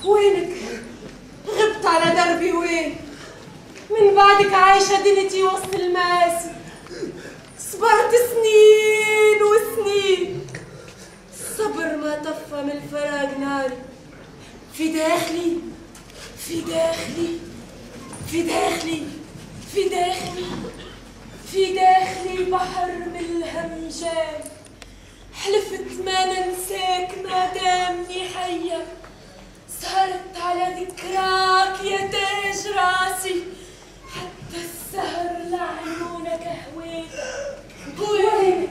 وينك؟ غبت على دربي وين؟ من بعدك عايشة دنيتي وسط المآسي، صبرت سنين وسنين، الصبر ما طفى من الفراق ناري، في داخلي في داخلي في داخلي في داخلي في داخلي بحر من الهم جاي، حلفت ما ننساك ما دامني حية، سهرت على ذكراك يا تاج راسي، حتى السهر لعيونك هويتك، وينك؟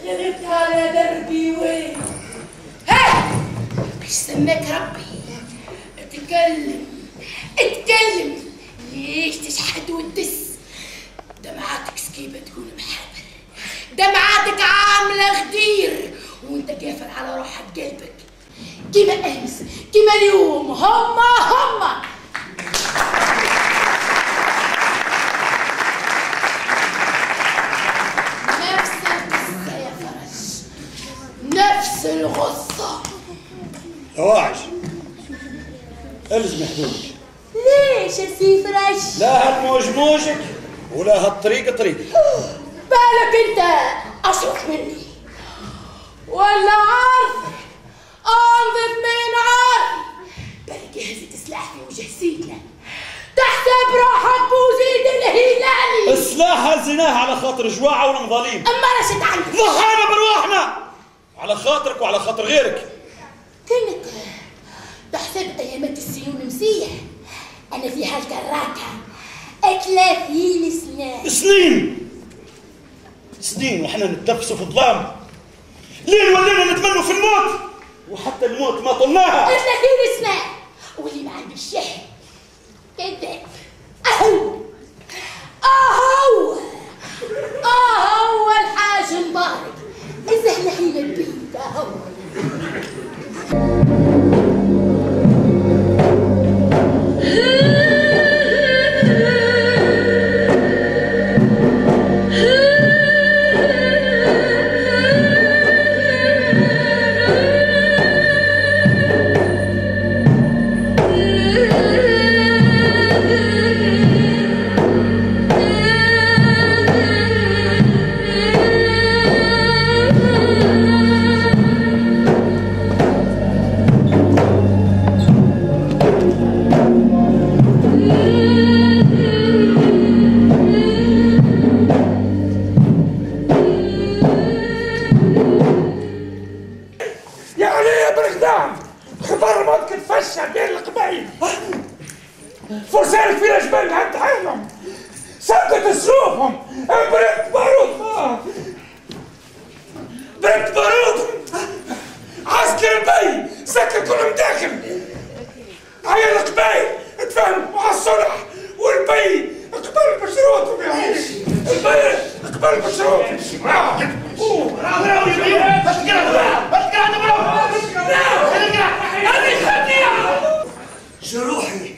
غبت على دربي وين؟ ها! ايش سماك ربي؟ اتكلم اتكلم، ليش تشحد وتدس؟ دمعاتك سكيبة تكون محابر، دمعاتك عاملة غدير، وانت قافل على روحك قلبك، كيما امس كيما اليوم، هما نفس القصة يا فرج، نفس الغصة. يا واعج الزم حدودك. ليش يا سي فرج؟ لا هالموج موجك ولا هالطريق طريقك. بالك انت اشرف مني ولا عارف انظف من عارف؟ بالك جهزت سلاح في وجه سيدنا، تحسب روحك بوزيد الهلالي. السلاح هزيناه على خاطر جواعه والمظاليم، اما رشد عنك ضحينا برواحنا على خاطرك وعلى خاطر غيرك. كنت تحسب ايامات السيون مسيح، انا في هالكراكه 30 سنه. سنين وحنا نتنفسوا في الظلام، لين ولينا نتمنوا في الموت، وحتى الموت ما طلناها. 30 سنه واللي ما عندي الشهر كذاب. اهو الحاج مبارك الزهله هي البيت اهو. فرسانك في الجبال عند عينهم، سدت سيوفهم، برد بارودهم، برد بارودهم، عسكر البي سكر كلهم داخل، عيال القبايل تفاهموا على الصلح، والبي قبل بشروطهم يا عيش، البي قبل بشروطهم. جروحي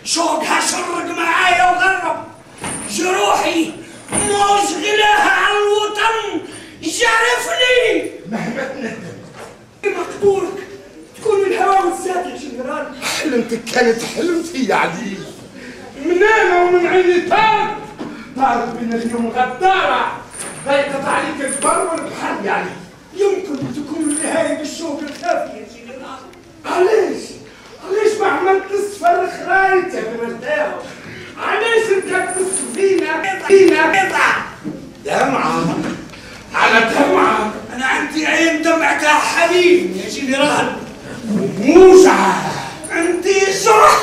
شوقها شرق معايا وغرب، جروحي مشغلها على الوطن جرفني. مهما تندم مقدورك تكون من الهواء والزاد يا جنرال. حلمتك كانت حلمتي يا عزيز، من انا ومن عيني طارت من اليوم غدارة ضيقت عليك البر والبحر. يعني يمكن تكون النهاية بالشوق الخافي يا جنرال. علاش ما عملت الصفر خرايط يا مرتاح؟ علاش ركبت السفينة دمعة على دمعة؟ أنا عندي عين دمعتها حليم يا جنرال، وموجعة عندي جرح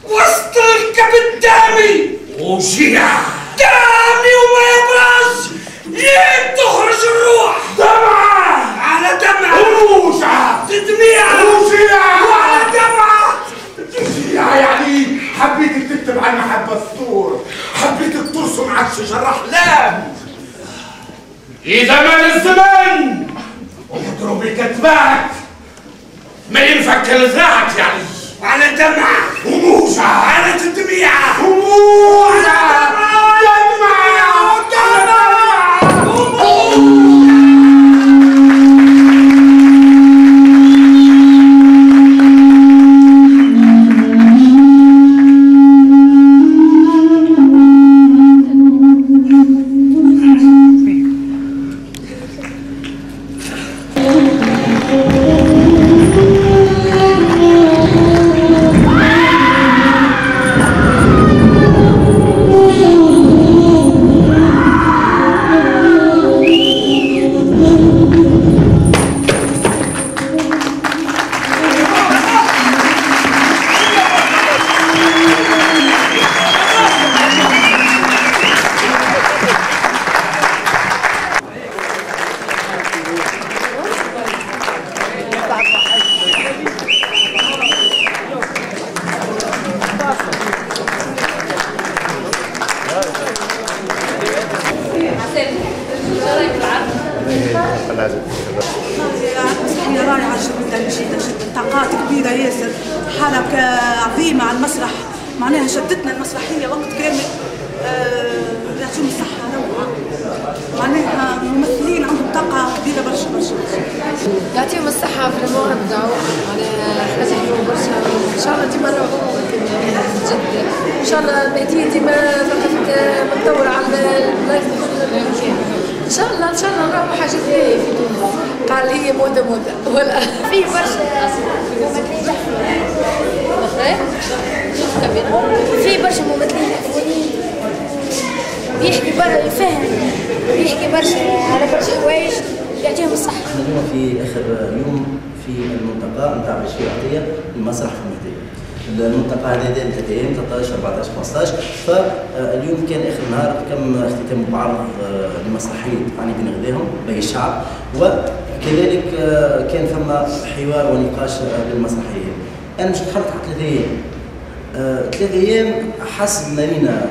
وسط الكبد دامي، وجيعة دامي وما يبرز، لين تخرج الروح. دمعة على دمعة، وموجعة تدميع وجيعة وعلى دمعة. يعني حبيتك تكتب عن محبة السطور، حبيتك ترسم على الشجرة أحلام. إذا مال الزمان ويضرب كتباك ما ينفك لذاعك. يعني على دمعة وموجعة على تدميع وموجعة جدا جدا جدا، طاقات كبيره ياسر، حركه عظيمه على المسرح، معناها شدتنا المسرحيه وقت كامل. يعطيهم الصحه روعه، معناها ممثلين عندهم طاقه كبيره برشا برشا. يعطيهم الصحه فريمون ابدعوا، معناها احنا نحيوهم برشا، ان شاء الله ديما نوعدوهم جد، ان شاء الله المهديه ديما متطوره على اللايف ان شاء الله نروحوا حاجات باهيه في تونس. قال هي موضه ولا في برشا ممثلين في برشا ممثلين محفوظين، بيحكي برا يفهم، بيحكي برشا على برشا حوايج، يعطيهم الصحة. احنا اليوم في اخر يوم في الملتقى نتاع بشير عطيه المسرح في المهديه. الملتقى هذا دام 3 ايام 13 14 15، فاليوم كان اخر نهار تم اختتام بعرض المسرحيه عني بين غداهم باقي الشعب، وكذلك كان ثم حوار ونقاش بالمسرحيه. انا مش دخلت على 3 ايام. 3 ايام حسب لينا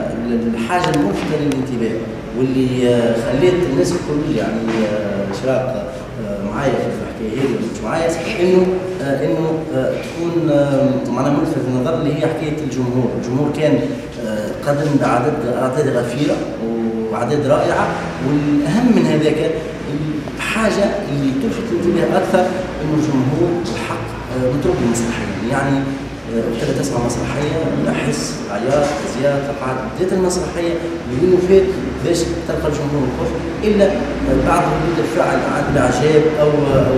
الحاجه الملفتة للانتباه واللي خليت الناس الكل يعني شراق معايا في الحكايه هذه مش معايا، انه تكون معنا ملفت النظر اللي هي حكايه الجمهور. الجمهور كان قدم باعداد غفيره واعداد رائعه، والاهم من هذاك الحاجه اللي تلفت الانتباه اكثر انه الجمهور الحق متربي مسرحيا، يعني ابتدى تسمع مسرحيه احس عياط زياد تقعد بدايه المسرحيه اللي فات باش تلقى الجمهور الكل الا بعض ردود الفعل بالاعجاب او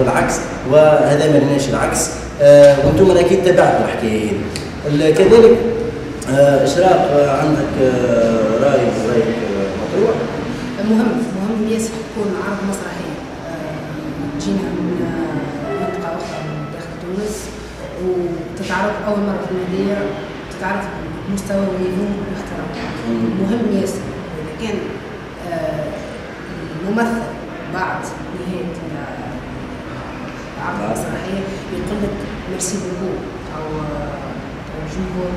العكس، وهذا ما لناش العكس. وانتم اكيد تابعتوا الحكايه هذه. كذلك اشراق عندك راي مطروح؟ مهم ياسر تكون عرض مسرحيه. جينا من منطقه اخرى من داخل تونس وتتعرض اول مره في المهديه، تتعرض بمستوى ونيفو محترم. مهم ياسر اذا كان الممثل بعد نهايه عرض المسرحيه يقول لك ميرسي بوكو او الجمهور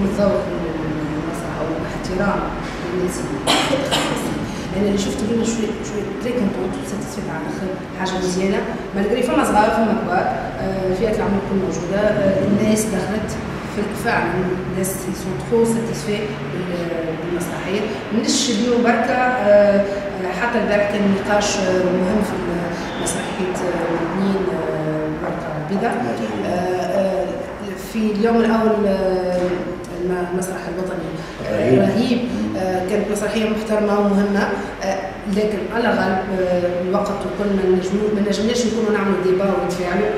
متذوق للمسرح او احترام للناس انا اللي شفت اليوم شوي تري كونتونت ساتيسفيت على الاخر، حاجه مزيانه مالغري فما صغار فما كبار، فئات العمر كل موجوده، الناس دخلت فعلا الناس سون ترو ساتيسفي بالمسرحيه. مش اليوم بركه، حتى البارح كان نقاش مهم في مسرحيه الاثنين بركه البيضاء. في اليوم الاول المسرح الوطني رهيب، كانت مسرحيه محترمه ومهمه، لكن على غالب الوقت وكل ما نجمناش نكونوا نعملوا ديبا ونتفاعلوا،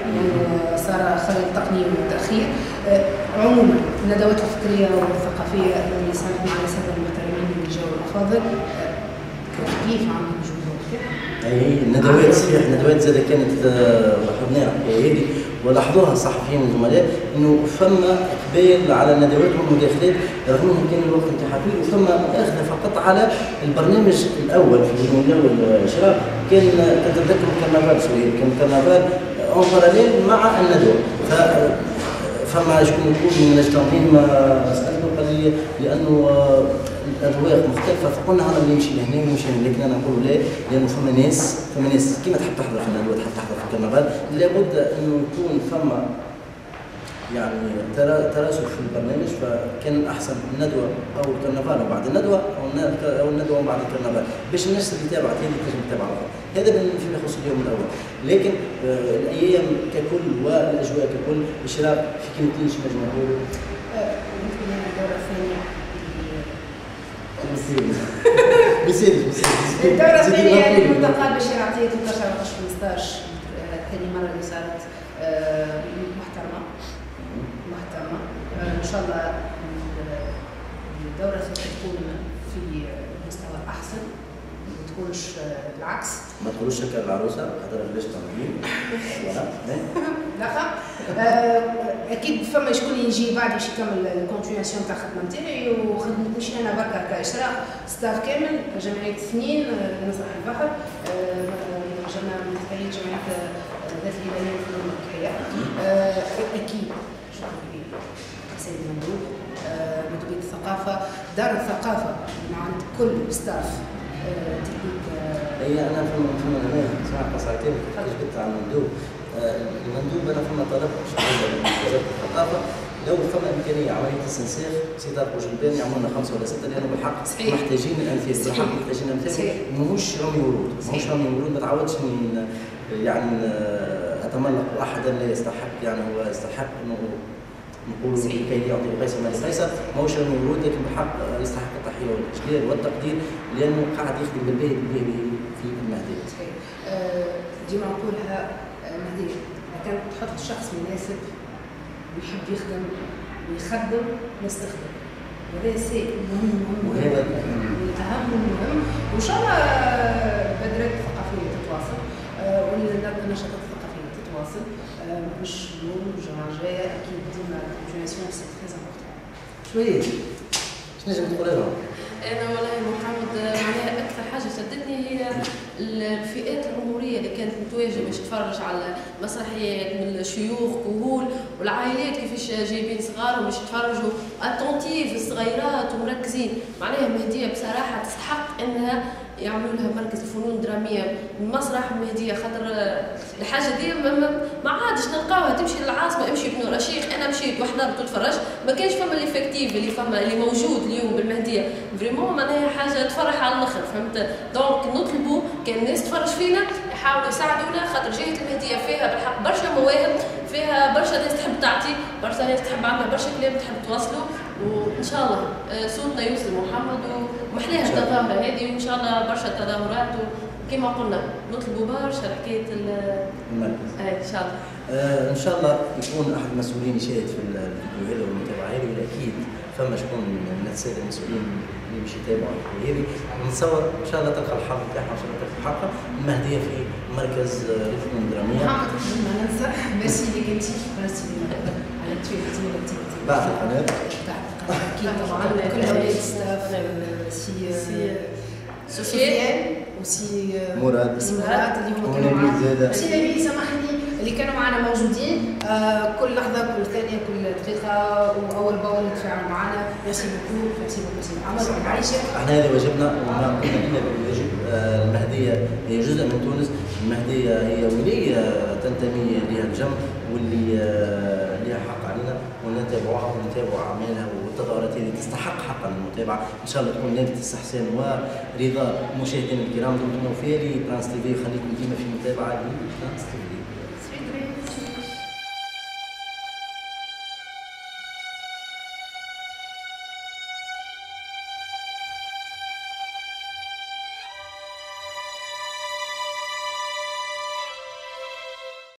صار خلل تقني وتاخير. عموما الندوات الفكريه والثقافيه اللي صارت مع الساده المحترمين اللي جاوا الافاضل كيف عملوا الجمهور؟ اي الندوات صحيح، الندوات زاد كانت لاحظناها هذه ولاحظوها الصحفيين والزملاء انه فما اقبال على الندوات والمداخلات رغم انه كان الوقت نتاعها طويل، وفما اخذ فقط على البرنامج الاول في اليوم الاول شراء كان تتذكر كرنفال سوريا، كان كرنفال اون باراليل مع الندوه. فما شكون يقول من الناجتين ما سالته قال لي لانه الاذواق مختلفه، فقلنا انا نمشي لهنا ونمشي لهنا، لكن انا نقول لا، لانه فما ناس كيما تحب تحضر في الندوه تحب تحضر في الكرنفال، لابد انه يكون فما يعني تراسل في البرنامج. فكان الاحسن الندوه او الكرنفال وبعد الندوه او الندوه وبعد الكرنفال باش الناس اللي تابعت هذه تنجم تتابع. هذا فيما يخص اليوم الاول، لكن الايام ككل والاجواء ككل اشراق في كلمتين شنو نجم نقولوا؟ الدوره الثانيه الدوره الثانيه للملتقى بشير عطيه 13 15 ثاني مره اللي صارت محترمه ان شاء الله الدوره الثانيه تكون في مستوى احسن، ما تكونش العكس. ما تقولوش شكر العروسه حضر ليش تنظيم لا اكيد فما شكون يجي بعد باش يكمل الكونتينياسيون تاع الخدمه نتاعي وخدمت مش انا بركه كاشراق، ستاف كامل جمعيه سنين مسرح البحر، جمعيه ذات الهلاليه في الحياه. اكيد سيد ممدوح مديريه الثقافه، دار الثقافه مع كل ستاف تكنيك. اي انا فما هنا ساعه قصيرتين كيفاش جبت على المندوب المندوب انا فما طلب وزاره الثقافه لو فما امكانيه عمليه استنساخ سي دار بوجلبان يعملوا لنا 5 ولا 6 لانه بالحق محتاجين الانفاس بالحق محتاجين الانفاس ماهوش رمي ورود ماهوش رمي ورود ما تعودش يعني اتملق احدا لا يستحق يعني هو يستحق انه نقولوا كي يعطي قيصر ما لقيصر ماهوش رمي ورود لكن بالحق يستحق التحيه والاجلال والتقدير لانه قاعد يخدم بالباهي في المهديه. ديما نقولها مهديه كان تحط شخص مناسب ويحب يخدم ويخدم ويستخدم وهذا شيء مهم وهذا الاهم والمهم وان شاء الله البدرات الثقافيه تتواصل والنشاطات الثقافيه تتواصل مش اليوم الجمعه الجايه اكيد ديما الكونتينيسيون سي تري امبورتون. شويه شنو نجم تقول لهم؟ انا والله محمد معناها اكثر حاجه شدتني هي الفئات العمريه اللي كانت متواجده باش تتفرج على مسرحيات من الشيوخ كهول والعائلات كيفاش جايبين صغارهم باش يتفرجوا اتونتيف الصغيرات ومركزين معناها مهديه بصراحه تستحق انها يعملوا لها مركز الفنون الدراميه المسرح مهديه خاطر الحاجه دي ما عادش نلقاوها تمشي للعاصمه امشي بنور الشيخ انا مشيت وحضرت وتفرجت ما كانش فما ليفيكتيف اللي موجود اليوم بالمهديه فريمون معناها حاجه تفرح على الاخر فهمت دونك نطلبوا كان الناس تفرج فينا يحاولوا يساعدونا خاطر جهه المهديه فيها بالحق برشا مواهب فيها برشا ناس تحب تعطي برشا ناس تحب عندها برشا كلام تحب توصلوا وان شاء الله صوتنا يوصل محمد ومحلاها التظاهره هذه وان شاء الله برشا تظاهرات وكما قلنا نطلبوا برشا حكايه المركز ان شاء الله. ان شاء الله يكون احد المسؤولين يشاهد في الفيديو هذا والمتابعه هذه واكيد فما شكون من الساده المسؤولين اللي باش يتابعوا الفيديو هذه نتصور ان شاء الله تلقى الحل بتاعها ان شاء الله تلقى الحلقه المهديه في مركز الفنون الدراميه. محمد ما ننسى ميرسي ليك انت ميرسي على التويت بعد القناه اكيد طبعا كل اولاد ستاف سي سفيان وسي مراد اللي هم كانوا معنا سي نبيل سامحني اللي كانوا معنا موجودين كل لحظه كل ثانيه كل دقيقه واول باول يتفاعلوا معنا ميرسي بوكو ميرسي بوكو سي محمد معليش احنا هذا واجبنا وما قلنا الا بالواجب. المهديه هي جزء من تونس المهديه هي ولايه تنتمي لها الجم واللي لها حق علينا ونتابعوها ونتابع اعمالها والتظاهرات اللي تستحق حقا المتابعه ان شاء الله تكون نالت استحسان ورضا مشاهدينا الكرام. دمتم وفالي برانس تي في خليكم ديما في متابعه لبرانس تي في.